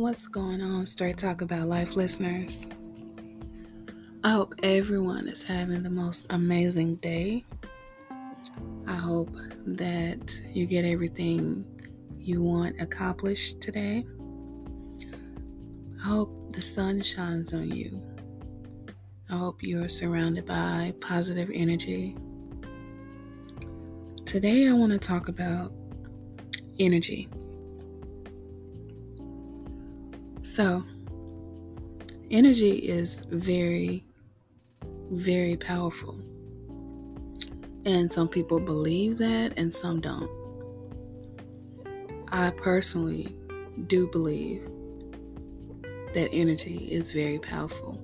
What's going on, Straight Talk About Life listeners? I hope everyone is having the most amazing day. I hope that you get everything you want accomplished today. I hope the sun shines on you. I hope you're surrounded by positive energy. Today I want to talk about energy. So, energy is very, very powerful. And some people believe that and some don't. I personally do believe that energy is very powerful.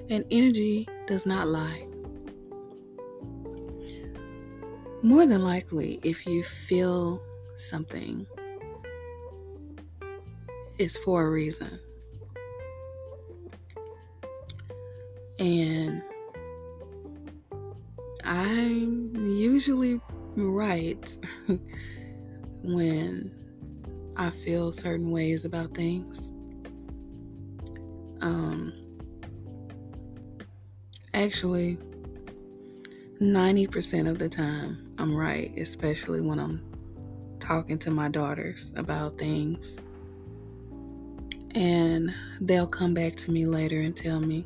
And energy does not lie. More than likely, if you feel something, it's for a reason. And I'm usually right when I feel certain ways about things. Actually, 90% of the time I'm right, especially when I'm talking to my daughters about things. And they'll come back to me later and tell me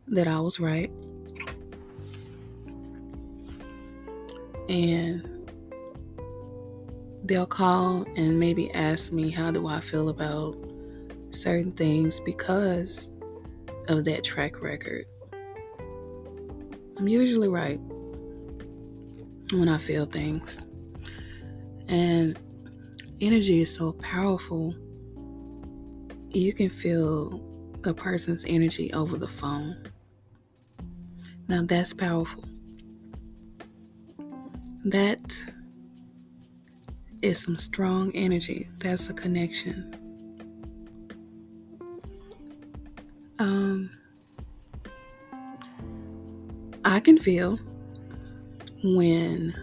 that I was right. And they'll call and maybe ask me how do I feel about certain things because of that track record. I'm usually right when I feel things. And energy is so powerful. You can feel a person's energy over the phone. Now that's powerful. That is some strong energy. That's a connection. I can feel when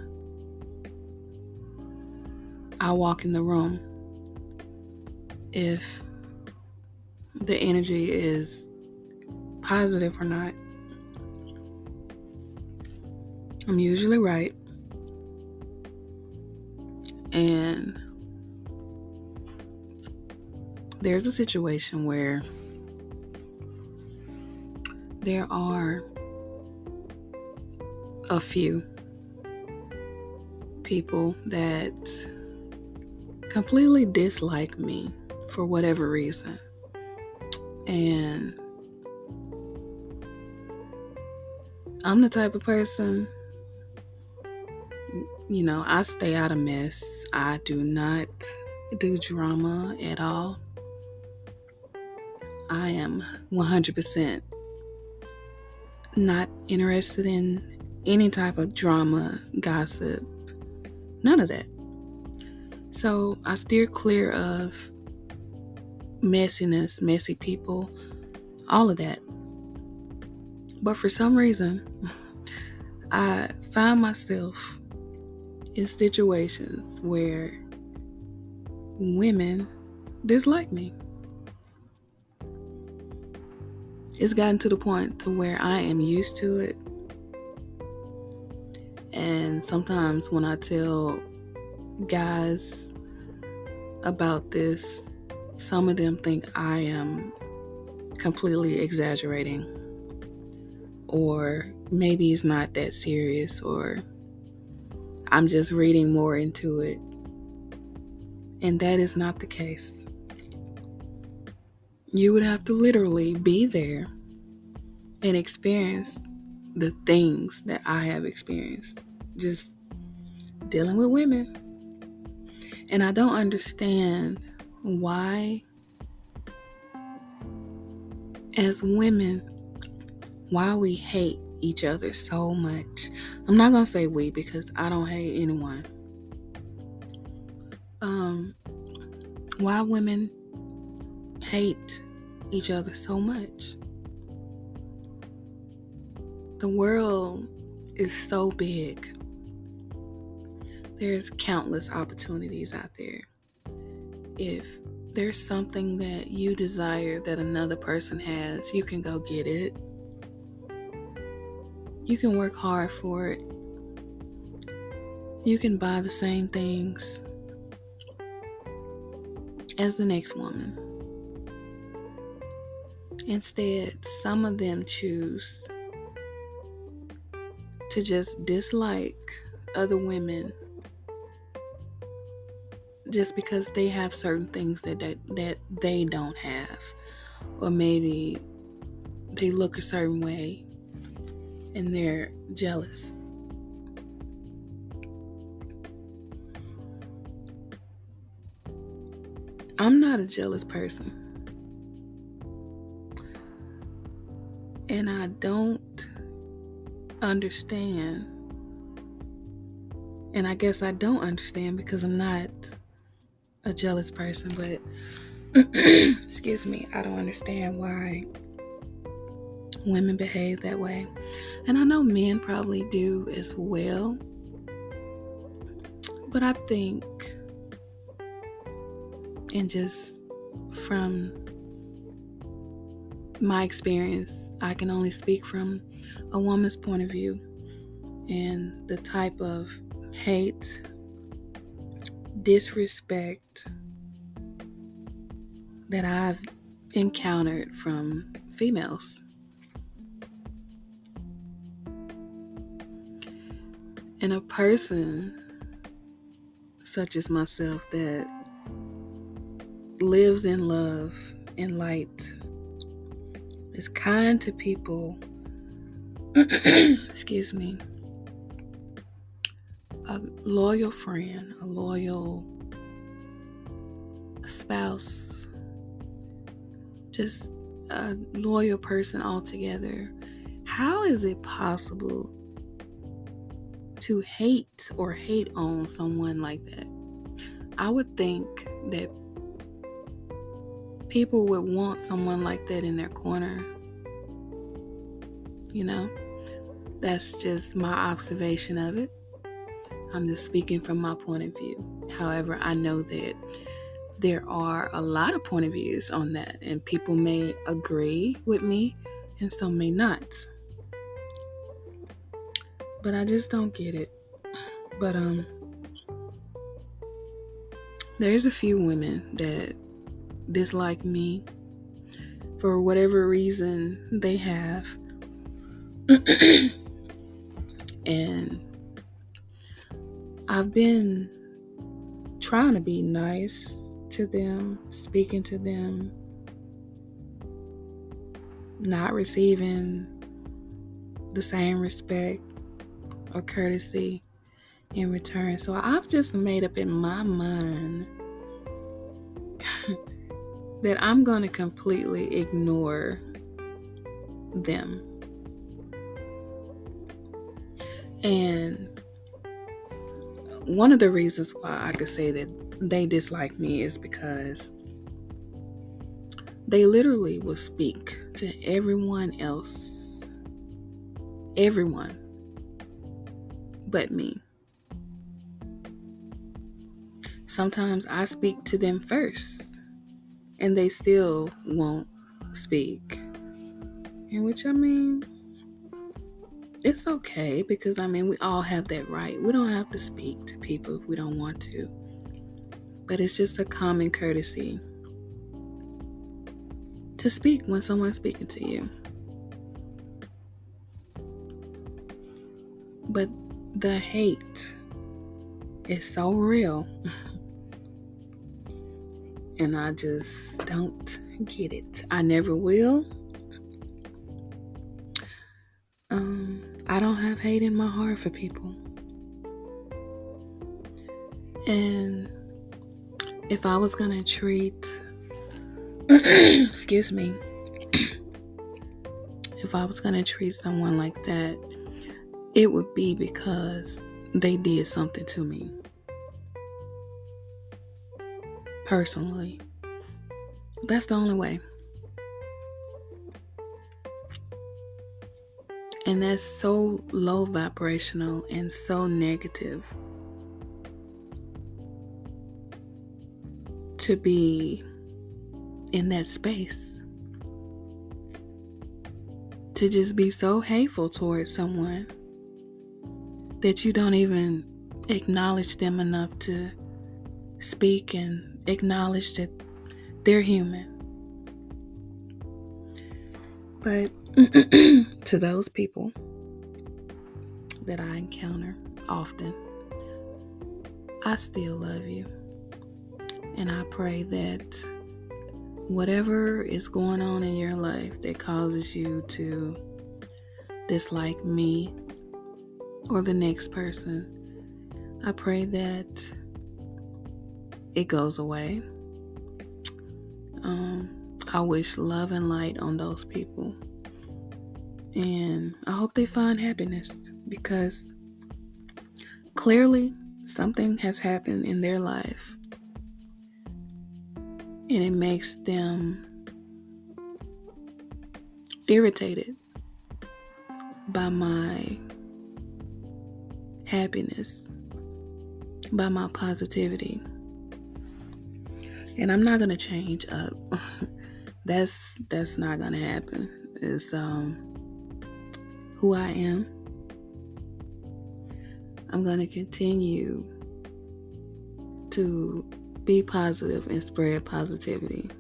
I walk in the room if the energy is positive or not. I'm usually right. And there's a situation where there are a few people that completely dislike me for whatever reason. And I'm the type of person, I stay out of mess. I do not do drama at all. I am 100% not interested in any type of drama, gossip, none of that. So I steer clear of messiness, messy people, all of that. But for some reason, I find myself in situations where women dislike me. It's gotten to the point to where I am used to it. And sometimes when I tell guys about this, some of them think I am completely exaggerating, or maybe it's not that serious, or I'm just reading more into it. And that is not the case. You would have to literally be there and experience the things that I have experienced just dealing with women. And I don't understand why, as women, why we hate each other so much. I'm not going to say we because I don't hate anyone. Why women hate each other so much. The world is so big. There's countless opportunities out there. If there's something that you desire that another person has, you can go get it. You can work hard for it. You can buy the same things as the next woman. Instead, some of them choose to just dislike other women just because they have certain things that they don't have. Or maybe they look a certain way and they're jealous. I'm not a jealous person. And I don't understand. And I guess I don't understand because I'm not a jealous person, but excuse me, I don't understand why women behave that way. And I know men probably do as well. But I think, and just from my experience, I can only speak from a woman's point of view, and the type of hate, disrespect that I've encountered from females. And a person such as myself that lives in love and light, is kind to people, excuse me, a loyal friend, a loyal spouse, just a loyal person altogether. How is it possible to hate or hate on someone like that? I would think that people would want someone like that in their corner. You know, that's just my observation of it. I'm just speaking from my point of view. However, I know that there are a lot of point of views on that, and people may agree with me and some may not. But I just don't get it. But there's a few women that dislike me for whatever reason they have. And I've been trying to be nice to them, speaking to them, not receiving the same respect or courtesy in return. So I've just made up in my mind that I'm going to completely ignore them. And one of the reasons why I could say that they dislike me is because they literally will speak to everyone else, everyone but me. Sometimes I speak to them first and they still won't speak. In which, I mean, it's okay because, I mean, we all have that right. We don't have to speak to people if we don't want to. But it's just a common courtesy to speak when someone's speaking to you. But the hate is so real. And I just don't get it. I never will. I don't have hate in my heart for people. And if I was gonna treat excuse me, if I was gonna treat someone like that, it would be because they did something to me personally. That's the only way. And that's so low vibrational and so negative to be in that space to just be so hateful towards someone that you don't even acknowledge them enough to speak and acknowledge that they're human. But to those people that I encounter often, I still love you. And I pray that whatever is going on in your life that causes you to dislike me or the next person, I pray that it goes away. I wish love and light on those people. And I hope they find happiness, because clearly something has happened in their life and it makes them irritated by my happiness, by my positivity. And I'm not going to change up. That's not going to happen. It's who I am. I'm going to continue to be positive and spread positivity.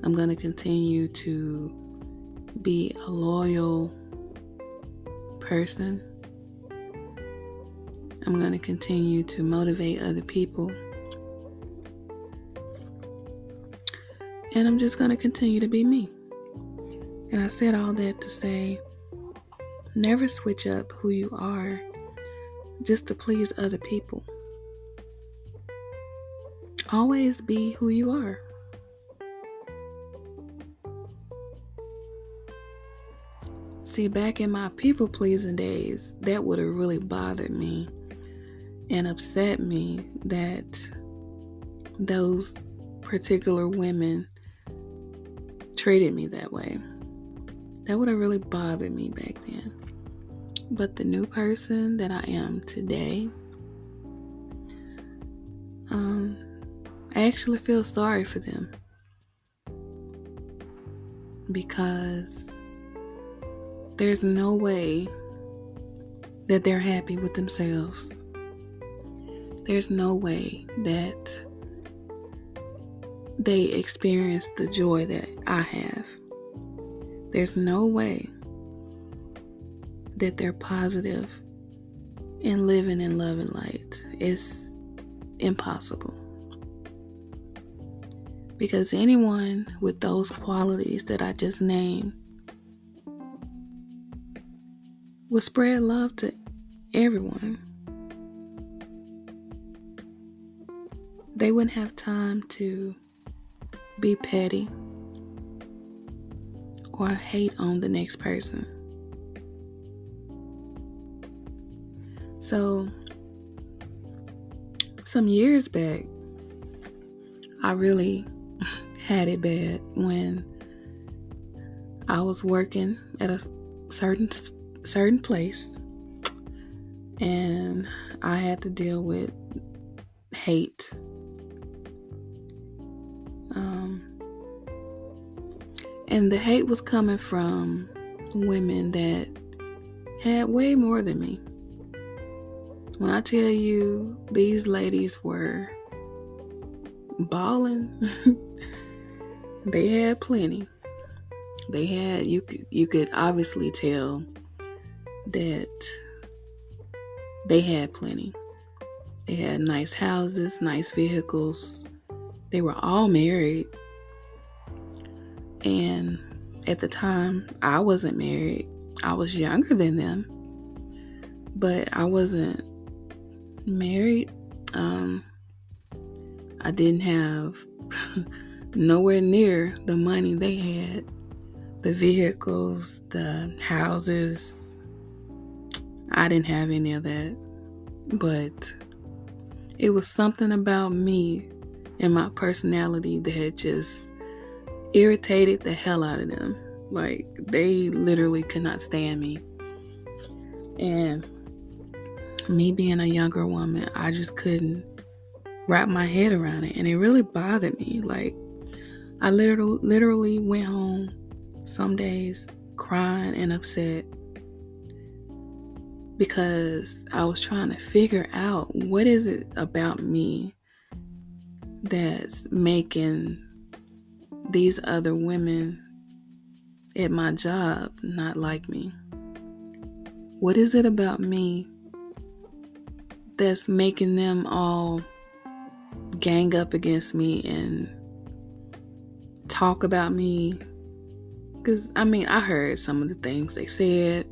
I'm going to continue to be a loyal person. I'm going to continue to motivate other people. And I'm just going to continue to be me. And I said all that to say, never switch up who you are just to please other people. Always be who you are. See, back in my people-pleasing days, that would have really bothered me and upset me that those particular women treated me that way. That would have really bothered me back then. But the new person that I am today, I actually feel sorry for them, because there's no way that they're happy with themselves. There's no way that they experience the joy that I have. There's no way that they're positive and living in love and light. It's impossible. Because anyone with those qualities that I just named will spread love to everyone. They wouldn't have time to be petty or hate on the next person. So, some years back, I really had it bad when I was working at a certain place, and I had to deal with hate. And the hate was coming from women that had way more than me. When I tell you these ladies were balling, they had plenty. They had, you could obviously tell that they had plenty. They had nice houses, nice vehicles. They were all married. And at the time, I wasn't married. I was younger than them, but I wasn't married. I didn't have nowhere near the money they had, the vehicles, the houses. I didn't have any of that, but it was something about me and my personality that had just irritated the hell out of them. Like, they literally could not stand me. And me being a younger woman, I just couldn't wrap my head around it, and it really bothered me. Like, I literally went home some days crying and upset because I was trying to figure out, what is it about me that's making these other women at my job not like me? What is it about me that's making them all gang up against me and talk about me? Because, I heard some of the things they said.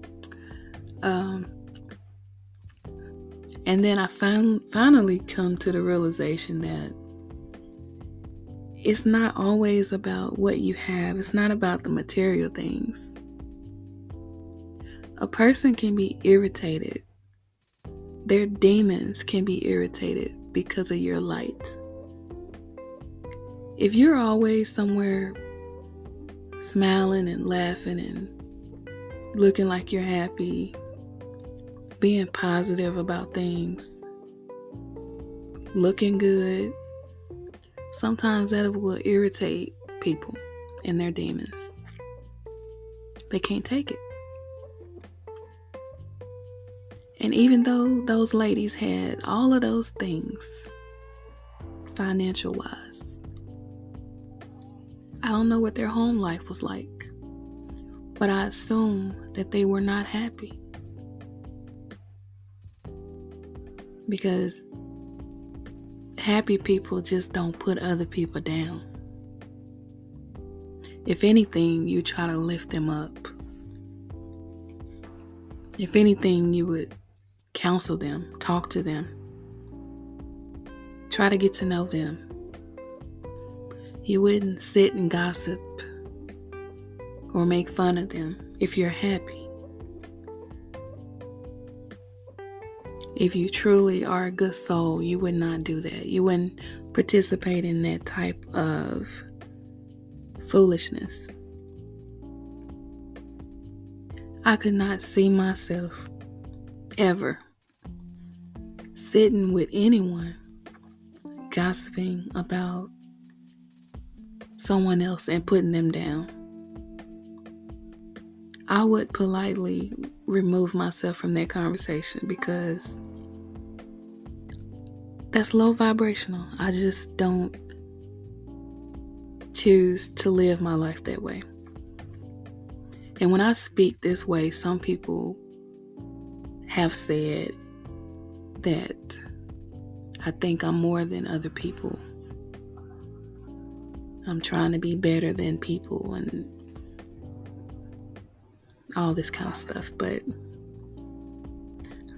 And then I finally come to the realization that it's not always about what you have. It's not about the material things. A person can be irritated. Their demons can be irritated because of your light. If you're always somewhere smiling and laughing and looking like you're happy, being positive about things, looking good, sometimes that will irritate people and their demons. They can't take it. And even though those ladies had all of those things, financial wise, I don't know what their home life was like, but I assume that they were not happy. Because happy people just don't put other people down. If anything, you try to lift them up. If anything, you would counsel them, talk to them, try to get to know them. You wouldn't sit and gossip or make fun of them if you're happy. If you truly are a good soul, you would not do that. You wouldn't participate in that type of foolishness. I could not see myself ever sitting with anyone gossiping about someone else and putting them down. I would politely remove myself from that conversation because that's low vibrational. I just don't choose to live my life that way. And when I speak this way, some people have said that I think I'm more than other people. I'm trying to be better than people and all this kind of stuff. But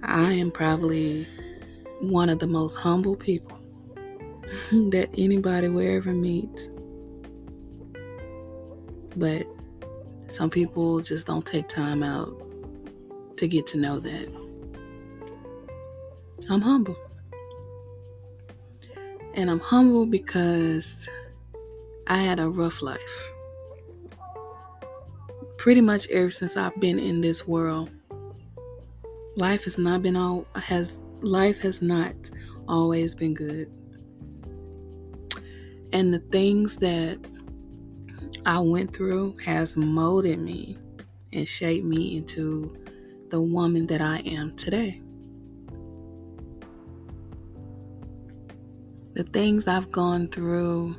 I am probably one of the most humble people that anybody will ever meet. But some people just don't take time out to get to know that. I'm humble. And I'm humble because I had a rough life. Pretty much ever since I've been in this world, life has not always been good. And the things that I went through has molded me and shaped me into the woman that I am today. The things I've gone through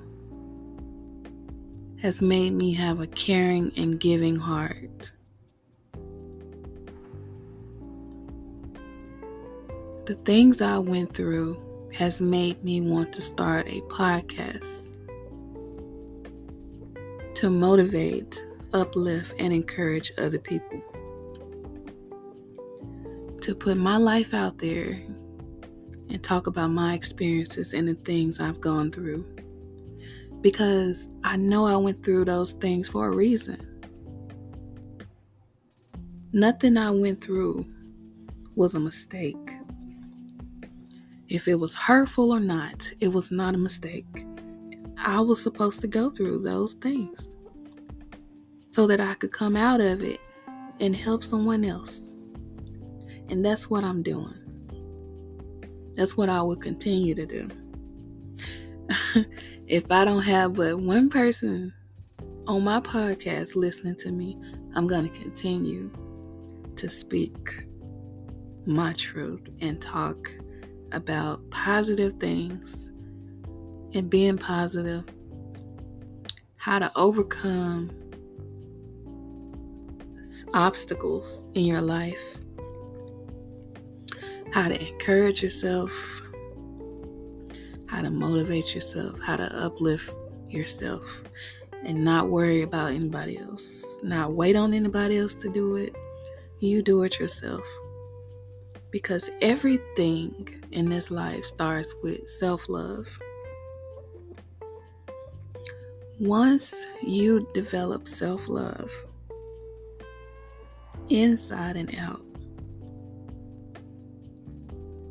has made me have a caring and giving heart. The things I went through has made me want to start a podcast to motivate, uplift, and encourage other people. To put my life out there and talk about my experiences and the things I've gone through. Because I know I went through those things for a reason. Nothing I went through was a mistake. If it was hurtful or not, it was not a mistake. I was supposed to go through those things so that I could come out of it and help someone else. And that's what I'm doing. That's what I will continue to do. If I don't have but one person on my podcast listening to me, I'm going to continue to speak my truth and talk about positive things and being positive, how to overcome obstacles in your life, how to encourage yourself, how to motivate yourself, how to uplift yourself, and not worry about anybody else. Not wait on anybody else to do it. You do it yourself. Because everything in this life starts with self-love. Once you develop self-love, inside and out,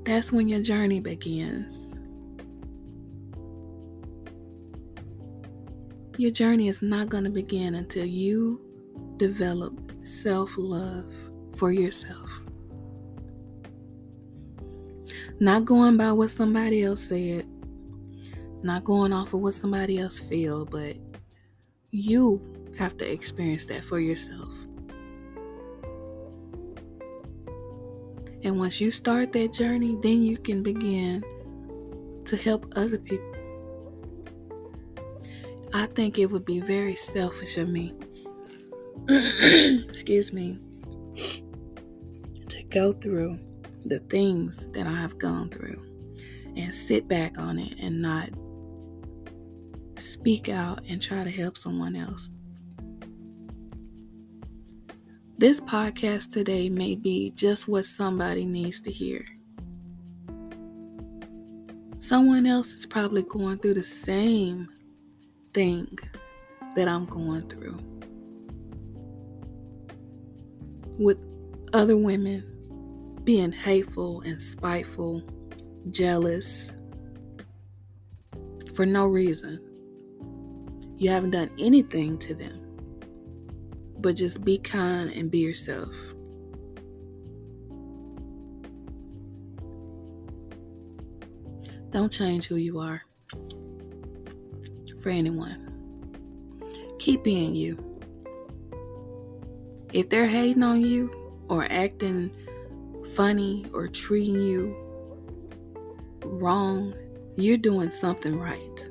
that's when your journey begins. Your journey is not going to begin until you develop self-love for yourself. Not going by what somebody else said, not going off of what somebody else feels, but you have to experience that for yourself. And once you start that journey, then you can begin to help other people. I think it would be very selfish of me, excuse me, to go through the things that I have gone through and sit back on it and not speak out and try to help someone else. This podcast today may be just what somebody needs to hear. Someone else is probably going through the same thing that I'm going through with other women being hateful and spiteful, jealous for no reason. You haven't done anything to them, but just be kind and be yourself. Don't change who you are for anyone. Keep being you. If they're hating on you or acting funny or treating you wrong, you're doing something right.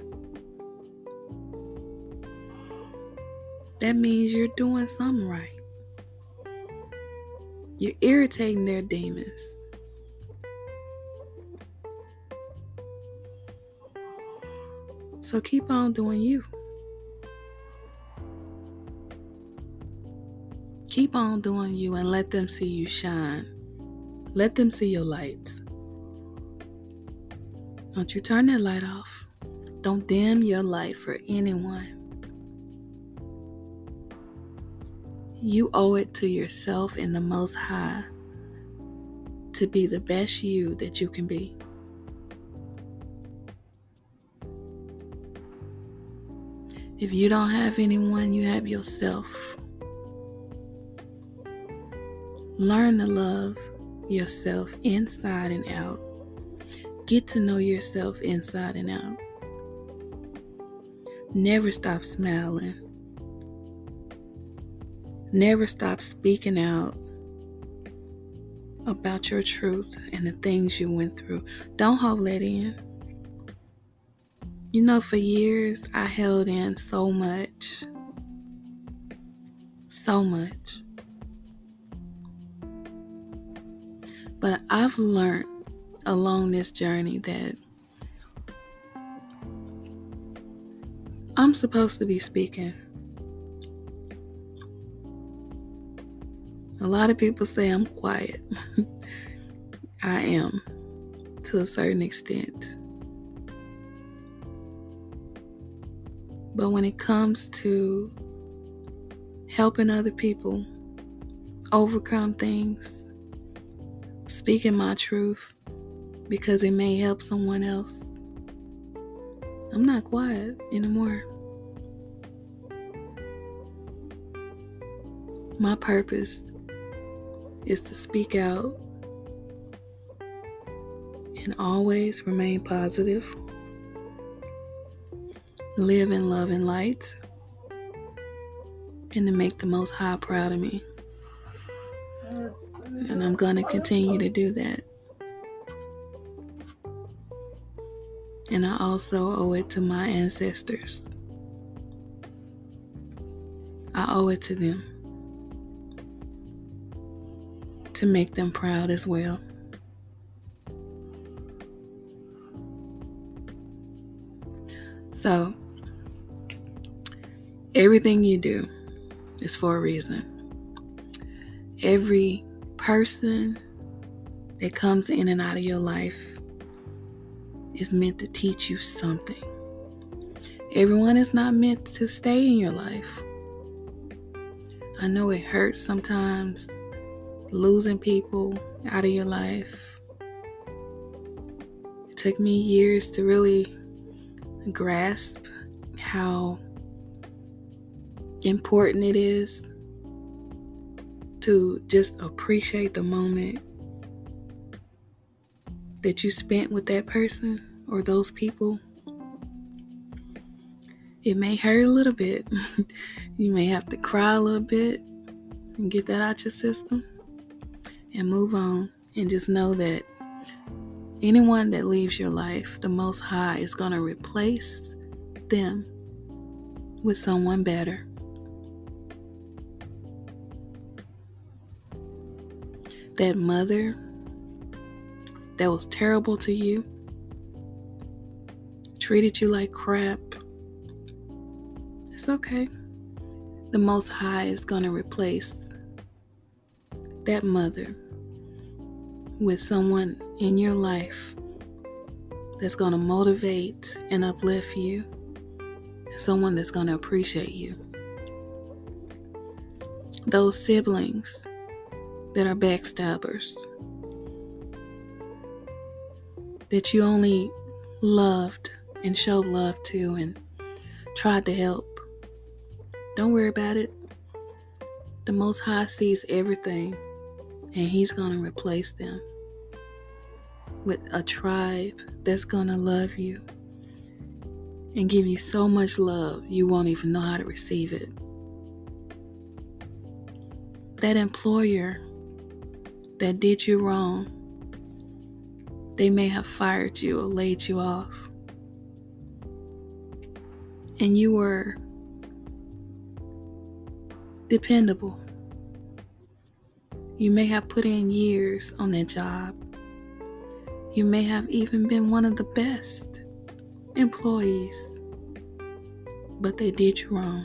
That means you're doing something right. You're irritating their demons. So keep on doing you. Keep on doing you and let them see you shine. Let them see your light. Don't you turn that light off. Don't dim your light for anyone. You owe it to yourself and the Most High to be the best you that you can be. If you don't have anyone, you have yourself. Learn to love yourself inside and out. Get to know yourself inside and out. Never stop smiling. Never stop speaking out about your truth and the things you went through. Don't hold that in. You know, for years, I held in so much. So much. But I've learned along this journey that I'm supposed to be speaking. A lot of people say I'm quiet. I am, to a certain extent. But when it comes to helping other people overcome things, speaking my truth because it may help someone else, I'm not quiet anymore. My purpose is to speak out and always remain positive live in love and light, and to make the Most High proud of me. And I'm going to continue to do that. And I also owe it to my ancestors. I owe it to them to make them proud as well. So, everything you do is for a reason. Every person that comes in and out of your life is meant to teach you something. Everyone is not meant to stay in your life. I know it hurts sometimes losing people out of your life. It took me years to really grasp how important it is to just appreciate the moment that you spent with that person or those people. It may hurt a little bit. You may have to cry a little bit and get that out your system and move on, and just know that anyone that leaves your life, the Most High is going to replace them with someone better. That mother that was terrible to you, treated you like crap, it's okay. The Most High is going to replace that mother with someone in your life that's going to motivate and uplift you, someone that's going to appreciate you. Those siblings that are backstabbers, that you only loved and showed love to and tried to help, don't worry about it. The Most High sees everything, and He's going to replace them with a tribe that's going to love you and give you so much love you won't even know how to receive it. That employer that did you wrong, they may have fired you or laid you off, and you were dependable. You may have put in years on that job. You may have even been one of the best employees, but they did you wrong.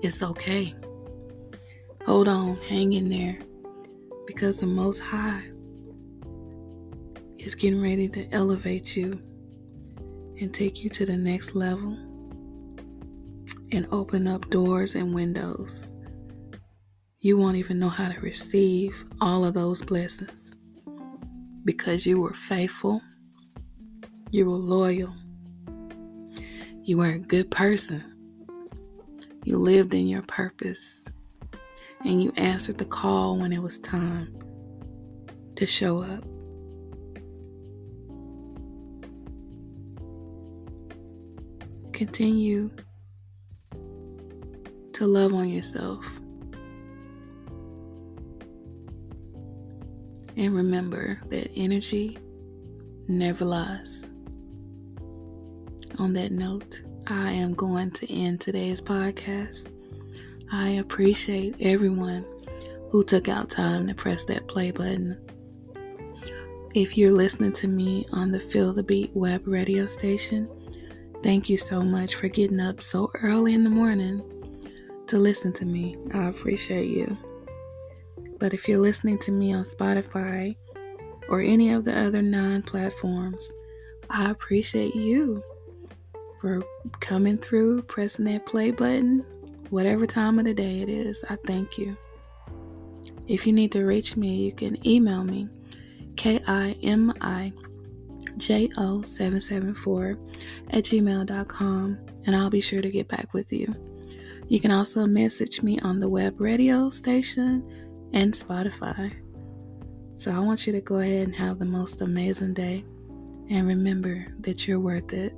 It's okay. Hold on, hang in there, because the Most High is getting ready to elevate you and take you to the next level and open up doors and windows. You won't even know how to receive all of those blessings because you were faithful, you were loyal, you were a good person, you lived in your purpose, and you answered the call when it was time to show up. Continue to love on yourself. And remember that energy never lies. On that note, I am going to end today's podcast. I appreciate everyone who took out time to press that play button. If you're listening to me on the Feel the Beat web radio station, thank you so much for getting up so early in the morning to listen to me. I appreciate you. But if you're listening to me on Spotify or any of the other 9 platforms, I appreciate you for coming through, pressing that play button, whatever time of the day it is. I thank you. If you need to reach me, you can email me, KIMIJO774@gmail.com, and I'll be sure to get back with you. You can also message me on the web radio station and Spotify. So I want you to go ahead and have the most amazing day. And remember that you're worth it.